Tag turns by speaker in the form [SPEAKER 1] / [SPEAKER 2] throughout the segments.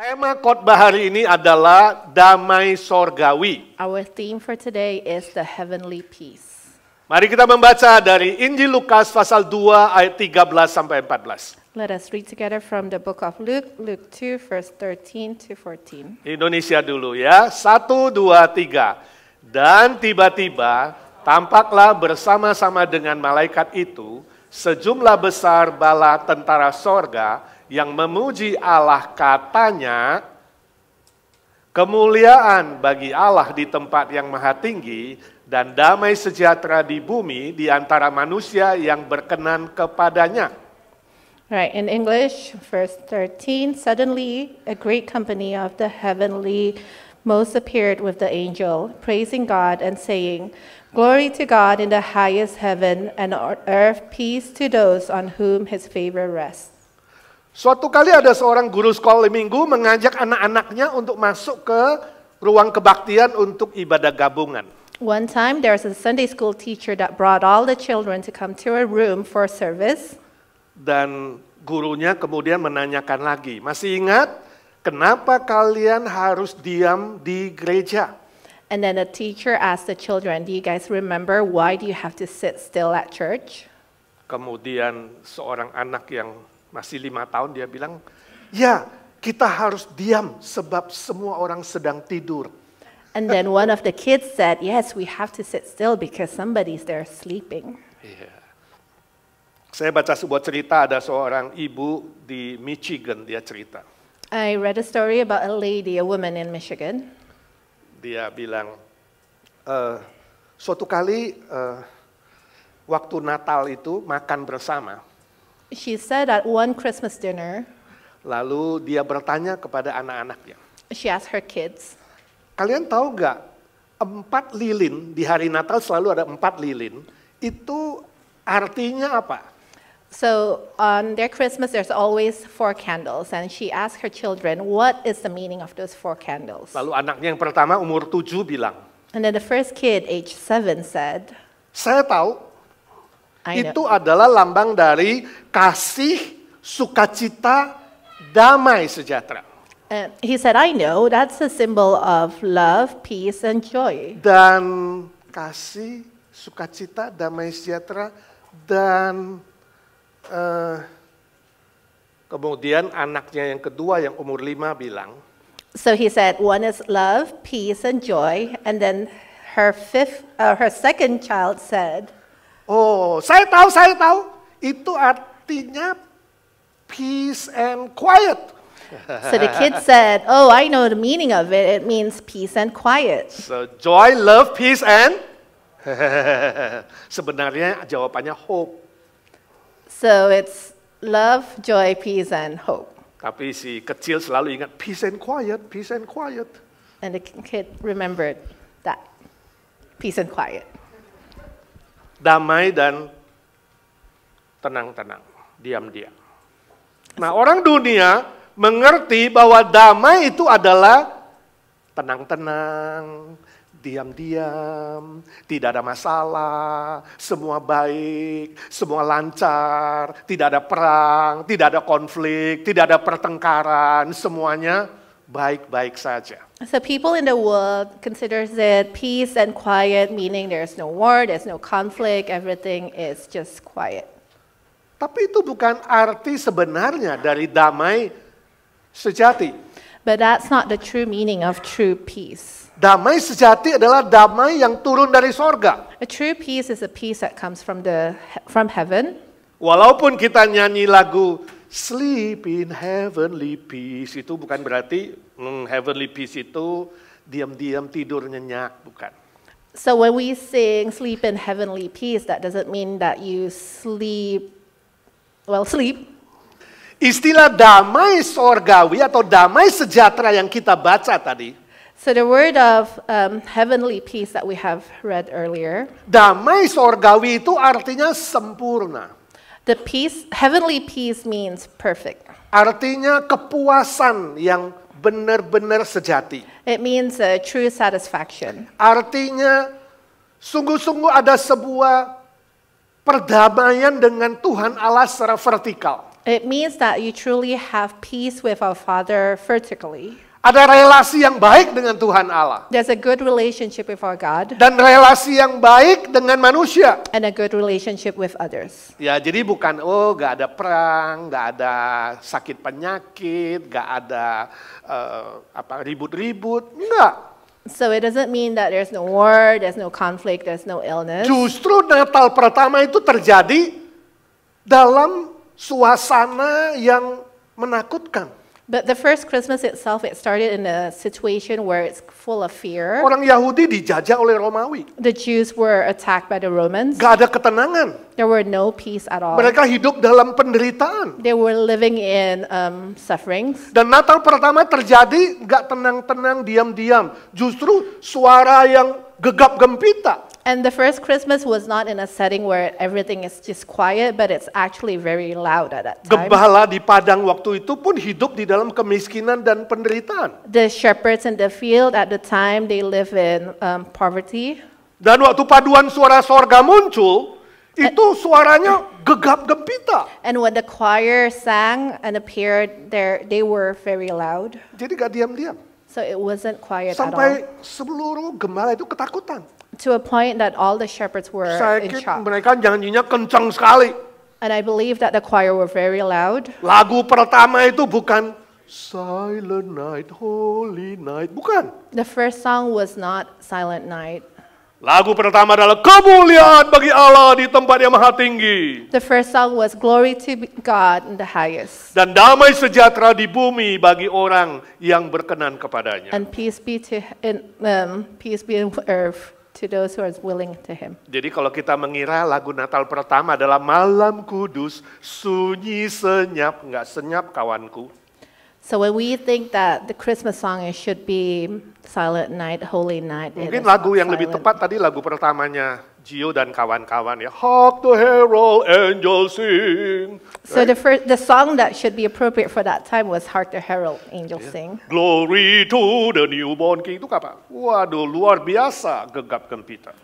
[SPEAKER 1] Tema khotbah hari ini adalah damai sorgawi.
[SPEAKER 2] Our theme for today is the heavenly peace.
[SPEAKER 1] Mari kita membaca dari Injil Lukas pasal 2 ayat 13 sampai 14.
[SPEAKER 2] Let us read together from the book of Luke, Luke 2, verse 13 to 14.
[SPEAKER 1] Indonesia dulu ya. 1, 2, 3. Dan tiba-tiba tampaklah bersama-sama dengan malaikat itu sejumlah besar bala tentara sorga yang memuji Allah, katanya, kemuliaan bagi Allah di tempat yang maha tinggi dan damai sejahtera di bumi di antara manusia yang berkenan kepadanya.
[SPEAKER 2] Right, in English, verse 13, suddenly a great company of the heavenly hosts appeared with the angel, praising God and saying, Glory to God in the highest heaven, and on earth peace to those on whom his favor rests.
[SPEAKER 1] Suatu kali ada seorang guru sekolah minggu mengajak anak-anaknya untuk masuk ke ruang kebaktian untuk ibadah gabungan.
[SPEAKER 2] One time, there was a Sunday school teacher that brought all the children to come to a room for service.
[SPEAKER 1] Dan gurunya kemudian menanyakan lagi, masih ingat kenapa kalian harus diam di gereja?
[SPEAKER 2] And then the teacher asked the children, do you guys remember why do you have to sit still at church?
[SPEAKER 1] Kemudian seorang anak yang masih 5 tahun dia bilang, ya kita harus diam sebab semua orang sedang tidur.
[SPEAKER 2] And then one of the kids said, yes, we have to sit still because somebody's there sleeping.
[SPEAKER 1] Yeah. Saya baca sebuah cerita, ada seorang ibu di Michigan, dia cerita.
[SPEAKER 2] I read a story about a lady, a woman in Michigan.
[SPEAKER 1] Dia bilang, suatu kali waktu Natal itu makan bersama.
[SPEAKER 2] She said at one Christmas dinner,
[SPEAKER 1] Lalu dia bertanya kepada anak-anaknya,
[SPEAKER 2] she asked her kids,
[SPEAKER 1] kalian tahu nggak 4 lilin, di hari Natal selalu ada 4 lilin, itu artinya apa?
[SPEAKER 2] so on their Christmas there's always 4 candles, and she asked her children, what is the meaning of those 4 candles?
[SPEAKER 1] Lalu anaknya yang pertama umur 7 bilang,
[SPEAKER 2] And then the first kid, age 7, said,
[SPEAKER 1] saya tahu
[SPEAKER 2] I know.
[SPEAKER 1] itu adalah lambang dari kasih, sukacita, damai sejahtera.
[SPEAKER 2] He said, I know, that's a symbol of love, peace, and joy.
[SPEAKER 1] Dan kasih, sukacita, damai sejahtera, dan kemudian anaknya yang kedua yang umur 5 bilang,
[SPEAKER 2] So he said, one is love, peace, and joy. And then her second child said,
[SPEAKER 1] oh saya tahu, itu artinya peace and quiet.
[SPEAKER 2] so the kid said, oh, I know the meaning of it. It means peace and quiet.
[SPEAKER 1] So joy, love, peace, and sebenarnya jawabannya hope.
[SPEAKER 2] So it's love, joy, peace, and hope.
[SPEAKER 1] Tapi si kecil selalu ingat peace and quiet, peace and quiet.
[SPEAKER 2] And the kid remembered that, peace and quiet.
[SPEAKER 1] Damai dan tenang-tenang, diam-diam. Nah, orang dunia mengerti bahwa damai itu adalah tenang-tenang, diam-diam, tidak ada masalah, semua baik, semua lancar, tidak ada perang, tidak ada konflik, tidak ada pertengkaran, semuanya baik-baik saja.
[SPEAKER 2] So people in the world considers it peace and quiet, meaning there's no war, there's no conflict, everything is just quiet.
[SPEAKER 1] Tapi itu bukan arti sebenarnya dari damai sejati.
[SPEAKER 2] But that's not the true meaning of true peace.
[SPEAKER 1] Damai sejati adalah damai yang turun dari sorga.
[SPEAKER 2] A true peace is a peace that comes from heaven.
[SPEAKER 1] Walaupun kita nyanyi lagu Sleep in Heavenly Peace, itu bukan berarti heavenly peace itu diam-diam tidur nyenyak, bukan.
[SPEAKER 2] So when we sing sleep in heavenly peace, that doesn't mean that you sleep.
[SPEAKER 1] Istilah damai sorgawi atau damai sejahtera yang kita baca tadi,
[SPEAKER 2] So the word of heavenly peace that we have read earlier,
[SPEAKER 1] damai sorgawi itu artinya sempurna.
[SPEAKER 2] the peace, heavenly peace means perfect.
[SPEAKER 1] Artinya kepuasan yang benar-benar sejati.
[SPEAKER 2] It means a true satisfaction.
[SPEAKER 1] Artinya sungguh-sungguh ada sebuah perdamaian dengan Tuhan Allah secara vertikal.
[SPEAKER 2] It means that you truly have peace with our Father vertically.
[SPEAKER 1] Ada relasi yang baik dengan Tuhan Allah.
[SPEAKER 2] There's a good relationship with our God
[SPEAKER 1] Dan relasi yang baik dengan manusia.
[SPEAKER 2] and a good relationship with others.
[SPEAKER 1] Ya, jadi bukan gak ada perang, gak ada sakit penyakit, gak ada ribut-ribut, enggak.
[SPEAKER 2] So it doesn't mean that there's no war, there's no conflict, there's no illness.
[SPEAKER 1] Justru Natal pertama itu terjadi dalam suasana yang menakutkan.
[SPEAKER 2] But the first Christmas itself, it started in a situation where it's full of fear.
[SPEAKER 1] Orang Yahudi dijajah oleh Romawi.
[SPEAKER 2] The Jews were attacked by the Romans.
[SPEAKER 1] Gak ada ketenangan.
[SPEAKER 2] There were no peace at all.
[SPEAKER 1] Mereka hidup dalam penderitaan.
[SPEAKER 2] They were living in sufferings.
[SPEAKER 1] Dan Natal pertama terjadi gak tenang-tenang, diam-diam. Justru suara yang gegap gempita.
[SPEAKER 2] And the first Christmas was not in a setting where everything is just quiet, but it's actually very loud at that time.
[SPEAKER 1] Gembala di padang waktu itu pun hidup di dalam kemiskinan dan penderitaan.
[SPEAKER 2] The shepherds in the field at the time, they live in poverty.
[SPEAKER 1] Dan waktu paduan suara sorga muncul, itu suaranya gegap gempita.
[SPEAKER 2] And when the choir sang and appeared there, they were very loud.
[SPEAKER 1] Jadi gak diam-diam.
[SPEAKER 2] So it wasn't quiet at all.
[SPEAKER 1] Sampai seluruh gembala itu ketakutan.
[SPEAKER 2] To a point that all the shepherds were in
[SPEAKER 1] Sakit,
[SPEAKER 2] shock.
[SPEAKER 1] mereka nyanyinya kencang sekali.
[SPEAKER 2] And I believe that the choir were very loud.
[SPEAKER 1] Lagu pertama itu bukan Silent Night, Holy Night, bukan.
[SPEAKER 2] The first song was not Silent Night.
[SPEAKER 1] Lagu pertama adalah kemuliaan bagi Allah di tempat yang maha tinggi.
[SPEAKER 2] The first song was Glory to God in the highest.
[SPEAKER 1] Dan damai sejahtera di bumi bagi orang yang berkenan kepadanya.
[SPEAKER 2] And peace be in earth to those who are willing to him.
[SPEAKER 1] Jadi kalau kita mengira lagu Natal pertama adalah Malam Kudus, sunyi senyap, enggak senyap kawanku.
[SPEAKER 2] So when we think that the Christmas song should be Silent Night, Holy Night, it
[SPEAKER 1] Mungkin
[SPEAKER 2] is
[SPEAKER 1] lagu
[SPEAKER 2] not
[SPEAKER 1] yang lebih
[SPEAKER 2] silent.
[SPEAKER 1] tepat tadi lagu pertamanya Gio dan kawan-kawan ya. Hark the herald angels sing.
[SPEAKER 2] So the song that should be appropriate for that time was Hark the Herald Angels Sing.
[SPEAKER 1] Glory to the newborn king. Itu apa? Waduh, luar biasa gegap gempita.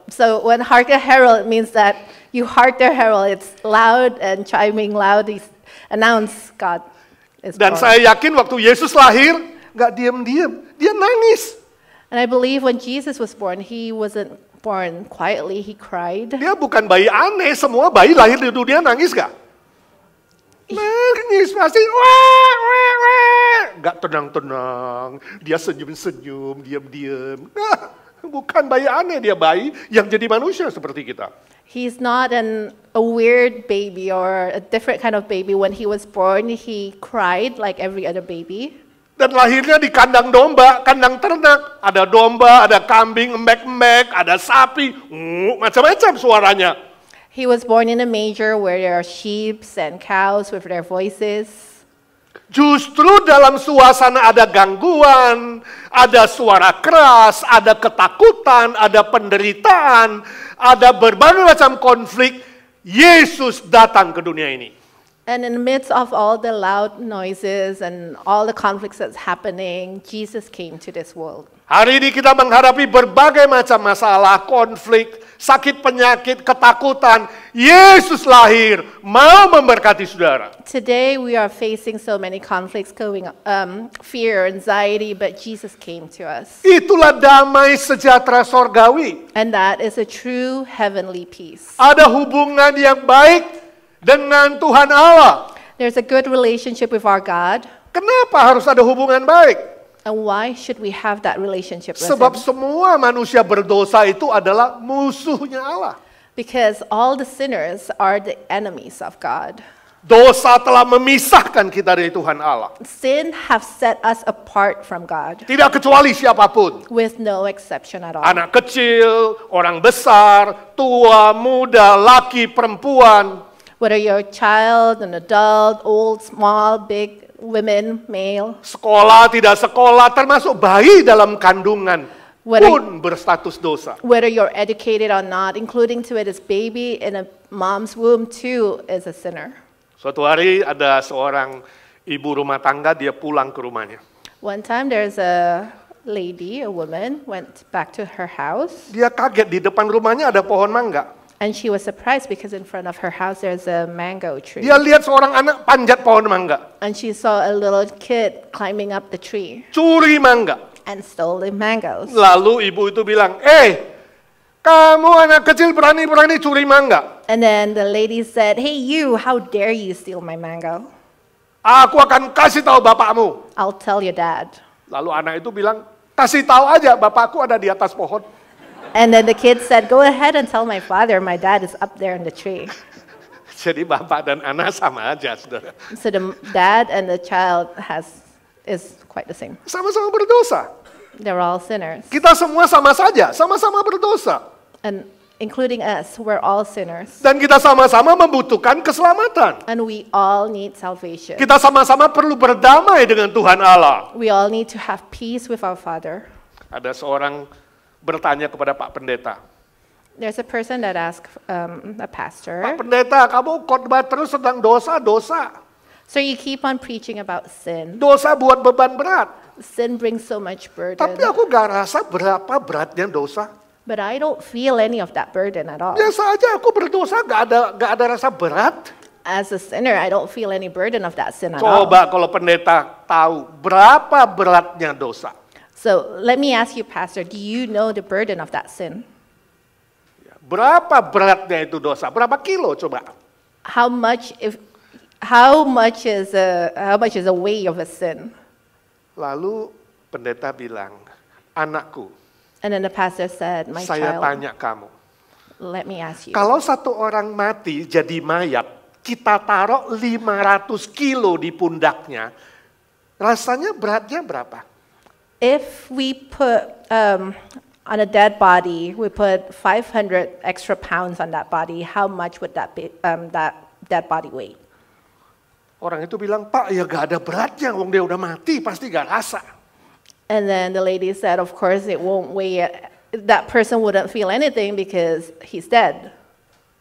[SPEAKER 2] So when Hark the Herald, it means that you hark the herald. It's loud and chiming loudly announce God is
[SPEAKER 1] Dan
[SPEAKER 2] born.
[SPEAKER 1] saya yakin waktu Yesus lahir, nggak diam-diam, dia nangis.
[SPEAKER 2] And I believe when Jesus was born, he wasn't born quietly, he cried.
[SPEAKER 1] Dia bukan bayi aneh, semua bayi lahir di dunia nangis gak? Nangis pasti, wah, wah, wah. Gak tenang-tenang, dia senyum-senyum, diam-diam. Nah, bukan bayi aneh, dia bayi yang jadi manusia seperti kita.
[SPEAKER 2] He's not a weird baby or a different kind of baby. When he was born, he cried like every other baby.
[SPEAKER 1] Dan lahirnya di kandang domba, kandang ternak. Ada domba, ada kambing, embek-embek, ada sapi, macam-macam suaranya.
[SPEAKER 2] He was born in a manger where there are sheep and cows with their voices.
[SPEAKER 1] Justru dalam suasana ada gangguan, ada suara keras, ada ketakutan, ada penderitaan, ada berbagai macam konflik, Yesus datang ke dunia ini.
[SPEAKER 2] And in the midst of all the loud noises and all the conflicts that's happening, Jesus came to this world.
[SPEAKER 1] Hari ini kita menghadapi berbagai macam masalah, konflik, sakit penyakit, ketakutan. Yesus lahir, mau memberkati saudara.
[SPEAKER 2] Today we are facing so many conflicts, fear, anxiety, but Jesus came to us.
[SPEAKER 1] Itulah damai sejahtera sorgawi.
[SPEAKER 2] And that is a true heavenly peace.
[SPEAKER 1] Ada hubungan yang baik dengan Tuhan Allah.
[SPEAKER 2] There's a good relationship with our God.
[SPEAKER 1] Kenapa harus ada hubungan baik?
[SPEAKER 2] And why should we have that relationship with
[SPEAKER 1] Sebab
[SPEAKER 2] Him?
[SPEAKER 1] semua manusia berdosa itu adalah musuhnya Allah.
[SPEAKER 2] Because all the sinners are the enemies of God.
[SPEAKER 1] Dosa telah memisahkan kita dari Tuhan Allah.
[SPEAKER 2] Sin have set us apart from God,
[SPEAKER 1] Tidak kecuali siapapun.
[SPEAKER 2] with no exception at all.
[SPEAKER 1] Anak kecil, orang besar, tua, muda, laki, perempuan.
[SPEAKER 2] Whether you're a child, an adult, old, small, big, women, male,
[SPEAKER 1] Sekolah, tidak sekolah, termasuk bayi dalam kandungan
[SPEAKER 2] Whether-
[SPEAKER 1] pun berstatus dosa.
[SPEAKER 2] whether you're educated or not, including to it as baby in a mom's womb too is a sinner.
[SPEAKER 1] Suatu hari ada seorang ibu rumah tangga, dia pulang ke rumahnya.
[SPEAKER 2] One time there's a lady, a woman, went back to her house.
[SPEAKER 1] Dia kaget di depan rumahnya ada pohon mangga.
[SPEAKER 2] And she was surprised because in front of her house there's a mango tree.
[SPEAKER 1] Dia lihat seorang anak panjat pohon mangga.
[SPEAKER 2] And she saw a little kid climbing up the tree
[SPEAKER 1] Curi mangga.
[SPEAKER 2] and stole the mangoes.
[SPEAKER 1] Lalu ibu itu bilang, kamu anak kecil berani-berani curi mangga.
[SPEAKER 2] And then the lady said, "Hey you, how dare you steal my mango?
[SPEAKER 1] Aku akan kasih tahu bapakmu.
[SPEAKER 2] I'll tell your dad."
[SPEAKER 1] Lalu anak itu bilang, kasih tahu aja bapakku ada di atas pohon.
[SPEAKER 2] And then the kid said, "Go ahead and tell my father, my dad is up there in the tree."
[SPEAKER 1] Jadi bapak dan anak sama aja, saudara.
[SPEAKER 2] So the dad and the child is quite the same.
[SPEAKER 1] Sama-sama berdosa.
[SPEAKER 2] They're all sinners.
[SPEAKER 1] Kita semua sama saja, sama-sama berdosa.
[SPEAKER 2] And including us, we're all sinners.
[SPEAKER 1] Dan kita sama-sama membutuhkan keselamatan.
[SPEAKER 2] And we all need salvation.
[SPEAKER 1] Kita sama-sama perlu berdamai dengan Tuhan Allah.
[SPEAKER 2] We all need to have peace with our Father.
[SPEAKER 1] Ada seorang bertanya kepada Pak Pendeta.
[SPEAKER 2] There's a person that asked a
[SPEAKER 1] Pak
[SPEAKER 2] pastor,
[SPEAKER 1] Pendeta, kamu khotbah terus tentang dosa-dosa.
[SPEAKER 2] "So you keep on preaching about sin.
[SPEAKER 1] Dosa buat beban berat.
[SPEAKER 2] Sin brings so much burden.
[SPEAKER 1] Tapi aku gak rasa berapa beratnya dosa.
[SPEAKER 2] But I don't feel any of that burden at all.
[SPEAKER 1] Biasa aja aku berdosa gak ada rasa berat.
[SPEAKER 2] As a sinner, I don't feel any burden of that sin at all."
[SPEAKER 1] Coba kalau pendeta tahu berapa beratnya dosa.
[SPEAKER 2] So let me ask you, Pastor, do you know the burden of that sin?
[SPEAKER 1] Berapa beratnya itu dosa? Berapa kilo coba?
[SPEAKER 2] How much is a weight of a sin?
[SPEAKER 1] Lalu pendeta bilang, anakku,
[SPEAKER 2] And then the pastor said, "My
[SPEAKER 1] saya
[SPEAKER 2] child,
[SPEAKER 1] tanya kamu.
[SPEAKER 2] let me ask you.
[SPEAKER 1] Kalau satu orang mati jadi mayat, kita taruh 500 kilo di pundaknya, rasanya beratnya berapa?
[SPEAKER 2] If we put on a dead body, we put 500 extra pounds on that body, how much would that dead body weigh?"
[SPEAKER 1] Orang itu bilang, Pak ya gak ada beratnya, wong dia udah mati pasti gak rasa.
[SPEAKER 2] And then the lady said, "Of course it won't weigh it. That person wouldn't feel anything because he's dead."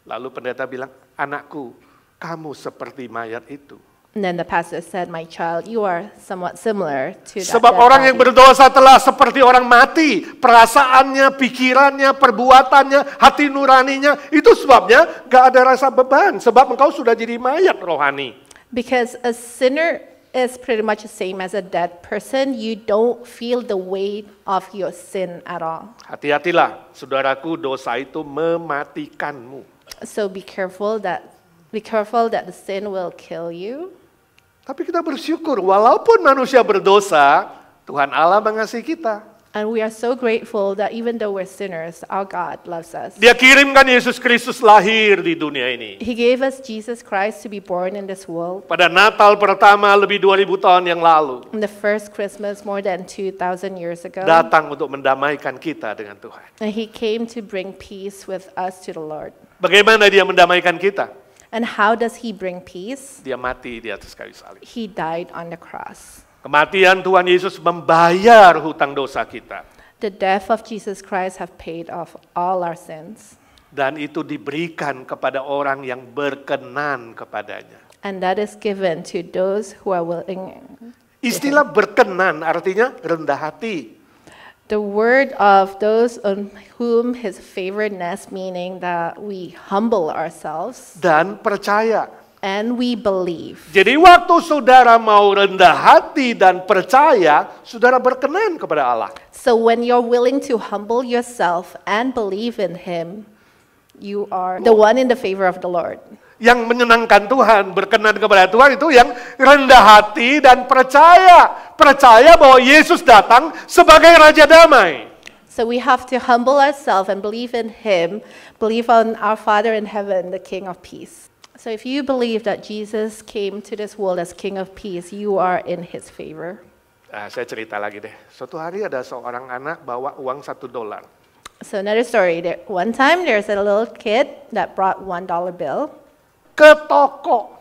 [SPEAKER 1] Lalu pendeta bilang, anakku, kamu seperti mayat itu.
[SPEAKER 2] And then the pastor said, "My child, you are somewhat similar to that
[SPEAKER 1] Sebab
[SPEAKER 2] dead
[SPEAKER 1] orang yang
[SPEAKER 2] body."
[SPEAKER 1] berdosa telah seperti orang mati. Perasaannya, pikirannya, perbuatannya, hati nuraninya. Itu sebabnya gak ada rasa beban. Sebab engkau sudah jadi mayat rohani.
[SPEAKER 2] Because a sinner is pretty much the same as a dead person. You don't feel the weight of your sin at all.
[SPEAKER 1] Hati-hatilah, saudaraku, dosa itu mematikanmu.
[SPEAKER 2] So be careful that the sin will kill you.
[SPEAKER 1] Tapi kita bersyukur, walaupun manusia berdosa, Tuhan Allah mengasihi kita.
[SPEAKER 2] And we are so grateful that even though we're sinners, our God loves us.
[SPEAKER 1] Dia kirimkan Yesus Kristus lahir di dunia ini.
[SPEAKER 2] He gave us Jesus Christ to be born in this world.
[SPEAKER 1] Pada Natal pertama lebih 2000 tahun yang lalu.
[SPEAKER 2] On the first Christmas more than 2,000 years ago.
[SPEAKER 1] Datang untuk mendamaikan kita dengan Tuhan.
[SPEAKER 2] And he came to bring peace with us to the Lord.
[SPEAKER 1] Bagaimana dia mendamaikan kita?
[SPEAKER 2] And how does he bring peace?
[SPEAKER 1] Dia mati di atas kayu salib.
[SPEAKER 2] He died on the cross.
[SPEAKER 1] Kematian Tuhan Yesus membayar hutang dosa kita.
[SPEAKER 2] The death of Jesus Christ have paid off all our sins.
[SPEAKER 1] Dan itu diberikan kepada orang yang berkenan kepadanya.
[SPEAKER 2] And that is given to those who are willing.
[SPEAKER 1] Istilah berkenan artinya rendah hati.
[SPEAKER 2] The word of those on whom his favoredness, meaning that we humble ourselves
[SPEAKER 1] Dan percaya.
[SPEAKER 2] and we believe.
[SPEAKER 1] Jadi waktu saudara mau rendah hati dan percaya, saudara berkenan kepada Allah.
[SPEAKER 2] So when you're willing to humble yourself and believe in him, you are the one in the favor of the Lord.
[SPEAKER 1] Yang menyenangkan Tuhan, berkenan kepada Tuhan itu yang rendah hati dan percaya. Percaya bahwa Yesus datang sebagai Raja Damai.
[SPEAKER 2] So we have to humble ourselves and believe in him, believe on our Father in heaven, the King of Peace. So if you believe that Jesus came to this world as King of Peace, you are in his favor.
[SPEAKER 1] Saya cerita lagi deh. Suatu hari ada seorang anak bawa uang $1.
[SPEAKER 2] So another story. One time there's a little kid that brought $1 bill.
[SPEAKER 1] Ke toko.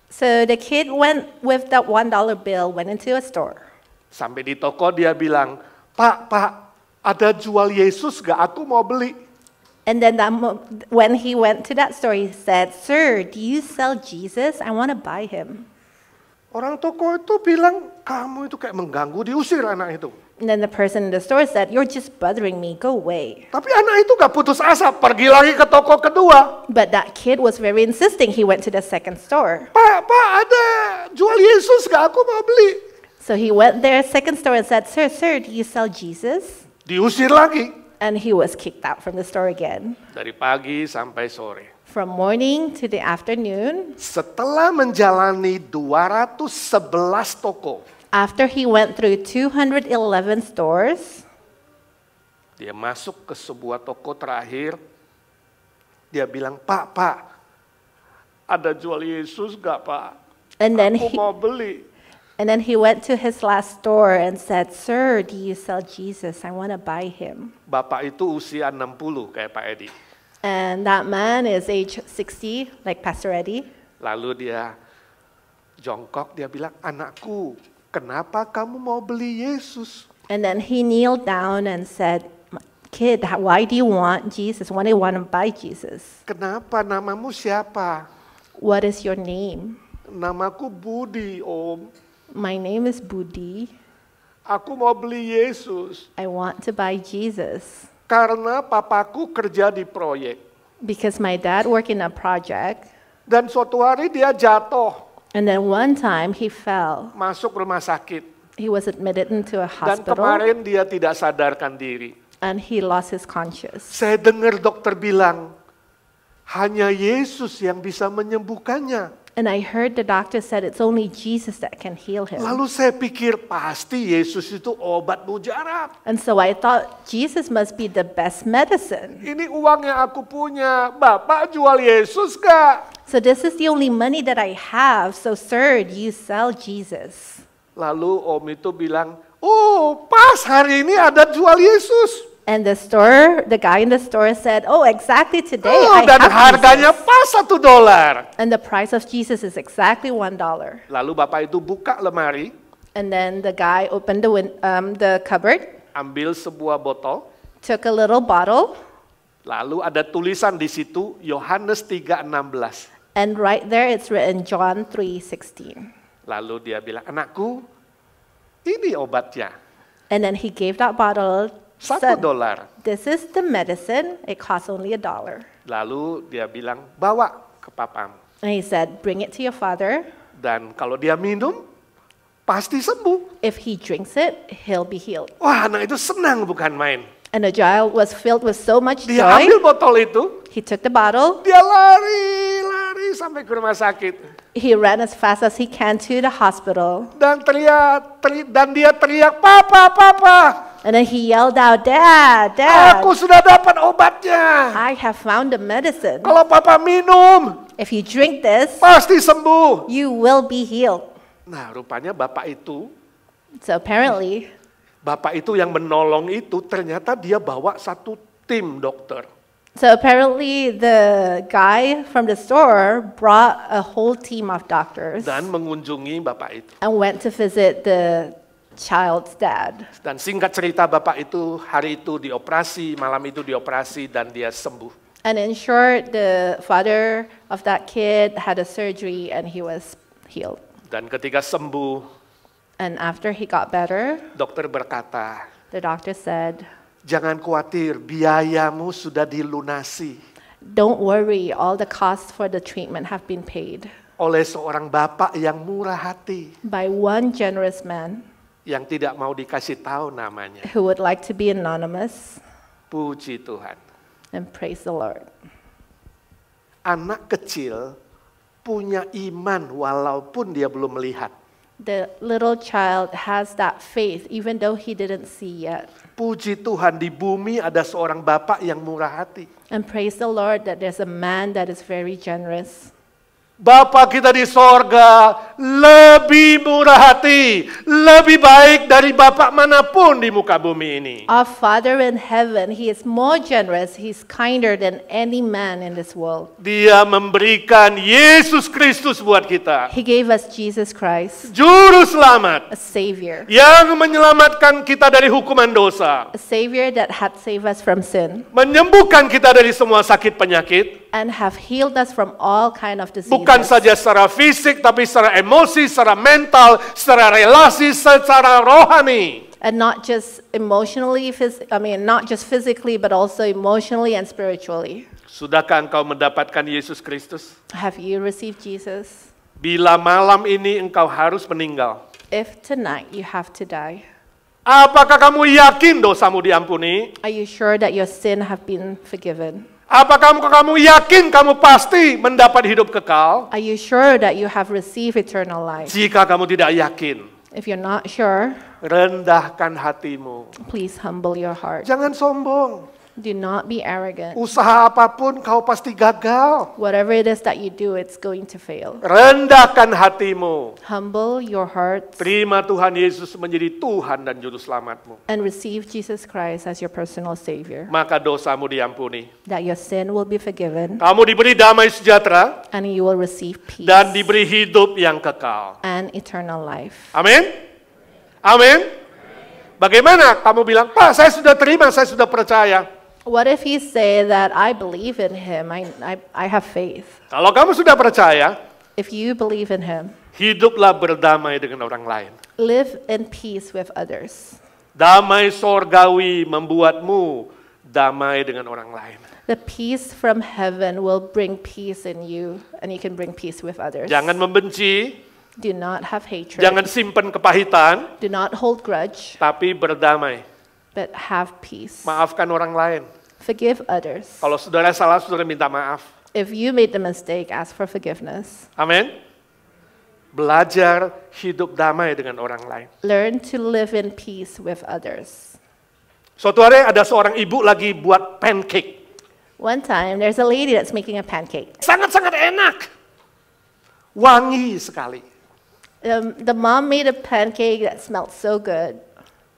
[SPEAKER 2] So the kid went with that $1 bill, went into a store.
[SPEAKER 1] Sampai di toko dia bilang, Pak, ada jual Yesus gak? Aku mau beli.
[SPEAKER 2] And then when he went to that store, he said, "Sir, do you sell Jesus? I want to buy him."
[SPEAKER 1] Orang toko itu bilang, kamu itu kayak mengganggu, diusir anak itu.
[SPEAKER 2] And then the person in the store said, "You're just bothering me, go away."
[SPEAKER 1] Tapi anak itu gak putus asa, pergi lagi ke toko kedua.
[SPEAKER 2] But that kid was very insisting. He went to the second store.
[SPEAKER 1] Pak, ada jual Yesus gak? Aku mau beli.
[SPEAKER 2] So he went there, second store, and said, Sir, do you sell Jesus?"
[SPEAKER 1] Diusir lagi.
[SPEAKER 2] And he was kicked out from the store again.
[SPEAKER 1] Dari pagi sampai sore.
[SPEAKER 2] From morning to the afternoon,
[SPEAKER 1] Setelah menjalani 211 toko,
[SPEAKER 2] after he went through 211 stores,
[SPEAKER 1] dia masuk ke sebuah toko terakhir. Dia bilang, Pak, ada jual Yesus gak, Pak?
[SPEAKER 2] and then
[SPEAKER 1] Aku mau beli.
[SPEAKER 2] he went to his last store and said, "Sir, do you sell Jesus? I want to buy him."
[SPEAKER 1] Bapak itu usia 60 kayak Pak Edi.
[SPEAKER 2] And that man is age 60, like Pastor Eddie.
[SPEAKER 1] Lalu dia jongkok, dia bilang, anakku, kenapa kamu mau beli Yesus?
[SPEAKER 2] And then he kneeled down and said, "Kid, why do you want Jesus? Why do you want to buy Jesus?
[SPEAKER 1] Kenapa? Namamu siapa?
[SPEAKER 2] What is your name?"
[SPEAKER 1] Namaku Budi, Om.
[SPEAKER 2] "My name is Budi.
[SPEAKER 1] Aku mau beli Yesus.
[SPEAKER 2] I want to buy Jesus
[SPEAKER 1] Karena papaku kerja di proyek.
[SPEAKER 2] because my dad worked in a project,
[SPEAKER 1] Dan suatu hari dia jatuh,
[SPEAKER 2] and then one time he fell.
[SPEAKER 1] masuk rumah sakit.
[SPEAKER 2] He was admitted into a
[SPEAKER 1] Dan
[SPEAKER 2] hospital
[SPEAKER 1] kemarin dia tidak sadarkan diri.
[SPEAKER 2] and he lost his conscious.
[SPEAKER 1] Saya dengar dokter bilang, hanya Yesus yang bisa menyembuhkannya.
[SPEAKER 2] And I heard the doctor said it's only Jesus that can heal him.
[SPEAKER 1] Lalu saya pikir pasti Yesus itu obat mujarab.
[SPEAKER 2] And so I thought Jesus must be the best medicine.
[SPEAKER 1] Ini uang yang aku punya, Bapak jual Yesus gak?
[SPEAKER 2] So this is the only money that I have. So sir, do you sell Jesus?
[SPEAKER 1] Lalu Om itu bilang, oh pas hari ini ada jual Yesus.
[SPEAKER 2] And the guy in the store said, "Oh, exactly today
[SPEAKER 1] Oh,
[SPEAKER 2] I
[SPEAKER 1] dan
[SPEAKER 2] have
[SPEAKER 1] harganya
[SPEAKER 2] Jesus."
[SPEAKER 1] pas $1.
[SPEAKER 2] And the price of Jesus is exactly $1.
[SPEAKER 1] Lalu Bapak itu buka lemari,
[SPEAKER 2] And then the guy opened the cupboard,
[SPEAKER 1] ambil sebuah botol,
[SPEAKER 2] took a little bottle,
[SPEAKER 1] lalu ada tulisan di situ Yohanes 3:16.
[SPEAKER 2] and right there it's written John 3:16.
[SPEAKER 1] Lalu dia bilang, anakku, ini obatnya,
[SPEAKER 2] And then he gave that bottle, said,
[SPEAKER 1] $1.
[SPEAKER 2] "This is the medicine. It costs only $1."
[SPEAKER 1] Lalu dia bilang, bawa ke papamu.
[SPEAKER 2] And he said, "Bring it to your father.
[SPEAKER 1] Dan kalau dia minum, pasti sembuh.
[SPEAKER 2] If he drinks it, he'll be healed."
[SPEAKER 1] Wah, anak itu senang bukan main.
[SPEAKER 2] And the child was filled with so much
[SPEAKER 1] Dia
[SPEAKER 2] joy.
[SPEAKER 1] ambil botol itu,
[SPEAKER 2] He took the bottle.
[SPEAKER 1] dia lari sampai ke rumah sakit.
[SPEAKER 2] He ran as fast as he can to the hospital.
[SPEAKER 1] Dan dia teriak, Papa.
[SPEAKER 2] And then he yelled out, "Dad, Dad,
[SPEAKER 1] Aku sudah dapat obatnya.
[SPEAKER 2] I have found the medicine.
[SPEAKER 1] Kalau Papa minum,
[SPEAKER 2] If you drink this,
[SPEAKER 1] pasti sembuh.
[SPEAKER 2] you will be healed."
[SPEAKER 1] Nah, rupanya Bapak itu yang menolong itu ternyata dia bawa satu tim dokter.
[SPEAKER 2] So apparently the guy from the store brought a whole team of doctors
[SPEAKER 1] Dan mengunjungi Bapak itu.
[SPEAKER 2] and went to visit the child's dad.
[SPEAKER 1] Dan singkat cerita Bapak itu hari itu dioperasi, malam itu dioperasi dan dia sembuh.
[SPEAKER 2] And in short, the father of that kid had a surgery and he was healed.
[SPEAKER 1] Dan ketika sembuh,
[SPEAKER 2] And after he got better,
[SPEAKER 1] dokter berkata,
[SPEAKER 2] the doctor said,
[SPEAKER 1] jangan khawatir, biayamu sudah dilunasi
[SPEAKER 2] "Don't worry, all the costs for the treatment have been paid
[SPEAKER 1] oleh seorang Bapak yang murah hati,
[SPEAKER 2] by one generous man
[SPEAKER 1] yang tidak mau dikasih tahu namanya.
[SPEAKER 2] who would like to be anonymous."
[SPEAKER 1] Puji Tuhan.
[SPEAKER 2] And praise the Lord.
[SPEAKER 1] Anak kecil punya iman walaupun dia belum melihat.
[SPEAKER 2] The little child has that faith even though he didn't see yet.
[SPEAKER 1] Puji Tuhan, di bumi ada seorang Bapak yang murah hati.
[SPEAKER 2] And praise the Lord that there's a man that is very generous.
[SPEAKER 1] Bapa kita di sorga lebih murah hati, lebih baik dari Bapak manapun di muka bumi ini.
[SPEAKER 2] Our Father in heaven, He is more generous, He's kinder than any man in this world.
[SPEAKER 1] Dia memberikan Yesus Kristus buat kita,
[SPEAKER 2] He gave us Jesus Christ,
[SPEAKER 1] Juru Selamat,
[SPEAKER 2] a Savior.
[SPEAKER 1] yang menyelamatkan kita dari hukuman dosa,
[SPEAKER 2] A Savior that had saved us from sin.
[SPEAKER 1] menyembuhkan kita dari semua sakit penyakit,
[SPEAKER 2] and have healed us from all kind of diseases.
[SPEAKER 1] Bukan saja secara fisik, tapi secara emosi, secara mental, secara relasi, secara rohani.
[SPEAKER 2] And not just emotionally, not just physically, but also emotionally and spiritually.
[SPEAKER 1] Sudahkah engkau mendapatkan Yesus Kristus?
[SPEAKER 2] Have you received Jesus?
[SPEAKER 1] Bila malam ini engkau harus meninggal,
[SPEAKER 2] If tonight you have to die,
[SPEAKER 1] apakah kamu yakin dosamu diampuni?
[SPEAKER 2] are you sure that your sin have been forgiven?
[SPEAKER 1] Apakah kamu yakin kamu pasti mendapat hidup kekal?
[SPEAKER 2] Are you sure that you have received eternal life?
[SPEAKER 1] Jika kamu tidak yakin,
[SPEAKER 2] If you're not sure,
[SPEAKER 1] rendahkan hatimu.
[SPEAKER 2] please humble your heart.
[SPEAKER 1] Jangan sombong.
[SPEAKER 2] Do not be arrogant.
[SPEAKER 1] Usaha apapun kau pasti gagal.
[SPEAKER 2] Whatever it is that you do, it's going to fail.
[SPEAKER 1] Rendahkan hatimu.
[SPEAKER 2] Humble your heart
[SPEAKER 1] Terima Tuhan Yesus menjadi Tuhan dan Juru Selamatmu.
[SPEAKER 2] and receive Jesus Christ as your personal Savior.
[SPEAKER 1] Maka dosamu diampuni.
[SPEAKER 2] That your sin will be forgiven
[SPEAKER 1] Kamu diberi damai sejahtera
[SPEAKER 2] and you will receive peace
[SPEAKER 1] dan diberi hidup yang kekal.
[SPEAKER 2] and eternal life.
[SPEAKER 1] Amin? Amin? Bagaimana kamu bilang, Pak saya sudah terima, saya sudah percaya.
[SPEAKER 2] What if you say that I believe in Him, I have faith?
[SPEAKER 1] Kalau kamu sudah percaya,
[SPEAKER 2] If you believe in Him,
[SPEAKER 1] hiduplah berdamai dengan orang lain.
[SPEAKER 2] live in peace with others.
[SPEAKER 1] Damai sorgawi membuatmu damai dengan orang lain.
[SPEAKER 2] The peace from heaven will bring peace in you, and you can bring peace with others.
[SPEAKER 1] Jangan membenci,
[SPEAKER 2] Do not have hatred.
[SPEAKER 1] jangan simpan kepahitan,
[SPEAKER 2] Do not hold grudge,
[SPEAKER 1] tapi berdamai.
[SPEAKER 2] but have peace.
[SPEAKER 1] Maafkan orang lain.
[SPEAKER 2] Forgive others.
[SPEAKER 1] Kalau saudara salah, saudara minta maaf.
[SPEAKER 2] If you made the mistake, ask for forgiveness.
[SPEAKER 1] Amin. Belajar hidup damai dengan orang lain.
[SPEAKER 2] Learn to live in peace with others.
[SPEAKER 1] Suatu hari ada seorang ibu lagi buat pancake.
[SPEAKER 2] One time, there's a lady that's making a pancake.
[SPEAKER 1] Sangat-sangat enak. Wangi sekali.
[SPEAKER 2] The mom made a pancake that smelled so good.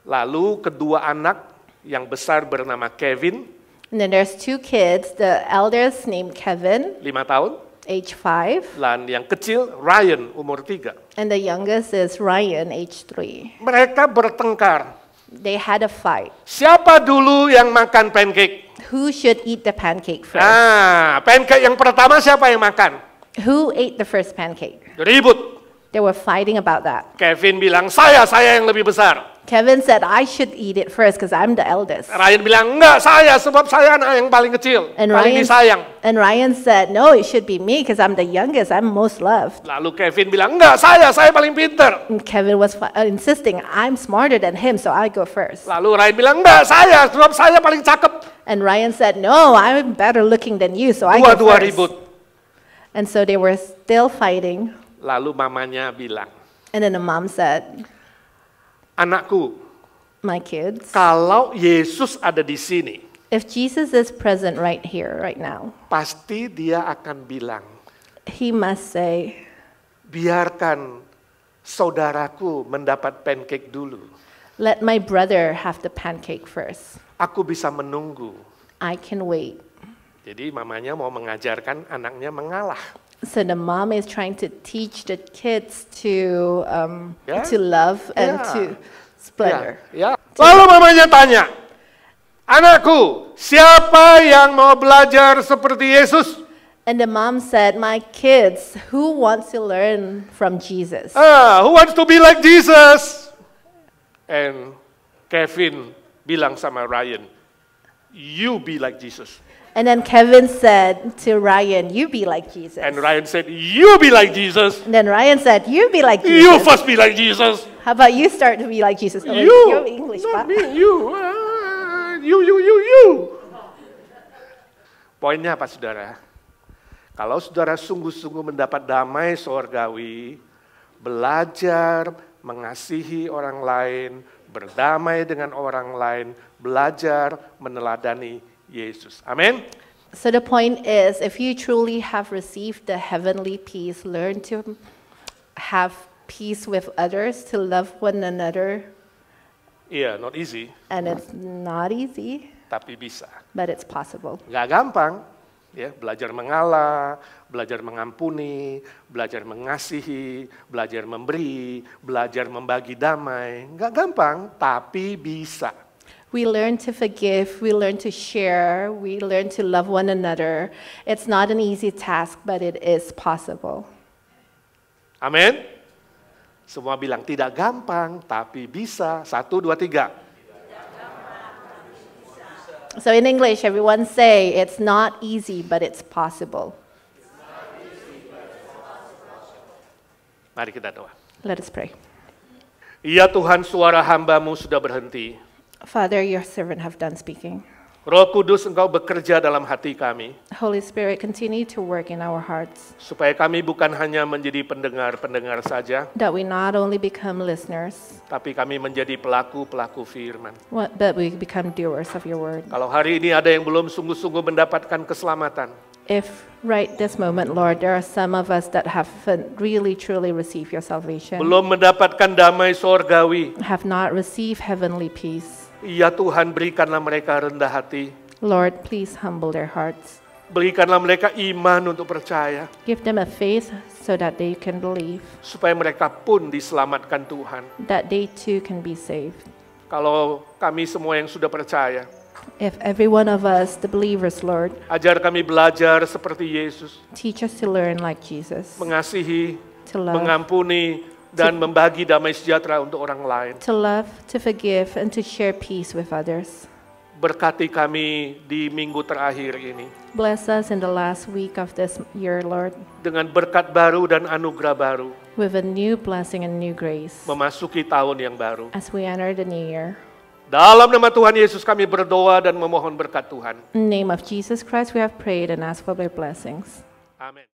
[SPEAKER 1] Lalu kedua anak yang besar bernama Kevin,
[SPEAKER 2] And then there's two kids. The eldest named Kevin,
[SPEAKER 1] 5 tahun,
[SPEAKER 2] age 5,
[SPEAKER 1] dan yang kecil Ryan, umur 3.
[SPEAKER 2] and the youngest is Ryan, age 3.
[SPEAKER 1] Mereka bertengkar.
[SPEAKER 2] They had a fight.
[SPEAKER 1] Siapa dulu yang makan pancake?
[SPEAKER 2] Who should eat the pancake first?
[SPEAKER 1] Pancake yang pertama siapa yang makan?
[SPEAKER 2] Who ate the first pancake?
[SPEAKER 1] Ribut.
[SPEAKER 2] They were fighting about that.
[SPEAKER 1] Kevin bilang, saya yang lebih besar.
[SPEAKER 2] Kevin said, I should eat it first because I'm the eldest.
[SPEAKER 1] Ryan bilang, enggak, saya, sebab saya anak yang paling kecil,
[SPEAKER 2] And
[SPEAKER 1] paling disayang.
[SPEAKER 2] Ryan said, no, it should be me because I'm the youngest. I'm most loved.
[SPEAKER 1] Lalu Kevin bilang, enggak, saya paling pinter.
[SPEAKER 2] And Kevin was insisting, I'm smarter than him, so I go first.
[SPEAKER 1] Lalu Ryan bilang, enggak, saya, sebab saya paling cakep.
[SPEAKER 2] And Ryan said, no, I'm better looking than you, so I go
[SPEAKER 1] Dua-dua
[SPEAKER 2] first.
[SPEAKER 1] ribut.
[SPEAKER 2] And so they were still fighting.
[SPEAKER 1] Lalu mamanya bilang,
[SPEAKER 2] And then the mom said,
[SPEAKER 1] anakku,
[SPEAKER 2] my kids,
[SPEAKER 1] kalau Yesus ada di sini,
[SPEAKER 2] if Jesus is present right here, right now,
[SPEAKER 1] pasti dia akan bilang,
[SPEAKER 2] He must say,
[SPEAKER 1] biarkan saudaraku mendapat pancake dulu.
[SPEAKER 2] let my brother have the pancake first.
[SPEAKER 1] Aku bisa menunggu.
[SPEAKER 2] I can wait.
[SPEAKER 1] Jadi mamanya mau mengajarkan anaknya mengalah.
[SPEAKER 2] So the mom is trying to teach the kids to
[SPEAKER 1] Yeah.
[SPEAKER 2] to love and
[SPEAKER 1] Yeah.
[SPEAKER 2] to splendor.
[SPEAKER 1] Ya. Lalu mamanya tanya, anakku, siapa yang mau belajar seperti Yesus?
[SPEAKER 2] And the mom said, my kids, who wants to learn from Jesus?
[SPEAKER 1] Who wants to be like Jesus? And Kevin bilang sama Ryan, you be like Jesus.
[SPEAKER 2] And then Kevin said to Ryan, you be like Jesus.
[SPEAKER 1] And Ryan said, you be like Jesus.
[SPEAKER 2] And then Ryan said, you be like Jesus.
[SPEAKER 1] You first be like Jesus.
[SPEAKER 2] How about you start to be like Jesus? Oh,
[SPEAKER 1] You,
[SPEAKER 2] you're English,
[SPEAKER 1] not
[SPEAKER 2] pa?
[SPEAKER 1] me, you. You. Poinnya apa, saudara? Kalau saudara sungguh-sungguh mendapat damai sorgawi, belajar mengasihi orang lain, berdamai dengan orang lain, belajar meneladani Yesus. Amin.
[SPEAKER 2] So the point is, if you truly have received the heavenly peace, learn to have peace with others, to love one another.
[SPEAKER 1] Iya, not easy,
[SPEAKER 2] And it's not easy,
[SPEAKER 1] tapi bisa.
[SPEAKER 2] but it's possible.
[SPEAKER 1] Nggak gampang, ya, belajar mengalah, belajar mengampuni, belajar mengasihi, belajar memberi, belajar membagi damai. Nggak gampang, tapi bisa.
[SPEAKER 2] We learn to forgive, we learn to share, we learn to love one another. It's not an easy task, but it is possible.
[SPEAKER 1] Amin. Semua bilang tidak gampang, tapi bisa. 1, 2, 3.
[SPEAKER 2] So in English, everyone say, it's not easy, but it's possible.
[SPEAKER 1] Mari kita doa.
[SPEAKER 2] Let us pray.
[SPEAKER 1] Ya Tuhan, suara hamba-Mu sudah berhenti.
[SPEAKER 2] Father, your servant have done speaking.
[SPEAKER 1] Roh Kudus, Engkau bekerja dalam hati kami,
[SPEAKER 2] Holy Spirit, continue to work in our hearts,
[SPEAKER 1] supaya kami bukan hanya menjadi pendengar-pendengar saja,
[SPEAKER 2] that we not only become listeners,
[SPEAKER 1] tapi kami menjadi pelaku-pelaku firman.
[SPEAKER 2] but we become doers of your word.
[SPEAKER 1] Kalau hari ini ada yang belum sungguh-sungguh mendapatkan keselamatan,
[SPEAKER 2] If right this moment, Lord, there are some of us that haven't really truly received your salvation,
[SPEAKER 1] belum mendapatkan damai sorgawi,
[SPEAKER 2] have not received heavenly peace,
[SPEAKER 1] ya Tuhan, berikanlah mereka rendah hati,
[SPEAKER 2] Lord, please humble their hearts.
[SPEAKER 1] berikanlah mereka iman untuk percaya,
[SPEAKER 2] Give them a faith so that they can believe,
[SPEAKER 1] supaya mereka pun diselamatkan Tuhan.
[SPEAKER 2] that they too can be saved.
[SPEAKER 1] Kalau kami semua yang sudah percaya,
[SPEAKER 2] If every one of us, the believers, Lord,
[SPEAKER 1] ajar kami belajar seperti Yesus,
[SPEAKER 2] teach us to learn like Jesus,
[SPEAKER 1] mengasihi,
[SPEAKER 2] to love,
[SPEAKER 1] mengampuni, dan membagi damai sejahtera untuk orang lain.
[SPEAKER 2] to forgive, and to share peace with others.
[SPEAKER 1] Berkati kami di minggu terakhir ini,
[SPEAKER 2] Bless us in the last week of this year, Lord,
[SPEAKER 1] dengan berkat baru dan anugerah baru,
[SPEAKER 2] with a new blessing and new grace
[SPEAKER 1] memasuki tahun yang baru.
[SPEAKER 2] as we enter the new year.
[SPEAKER 1] Dalam nama Tuhan Yesus kami berdoa dan memohon berkat Tuhan.
[SPEAKER 2] In the name of Jesus Christ, we have prayed and asked for their blessings.
[SPEAKER 1] Amin.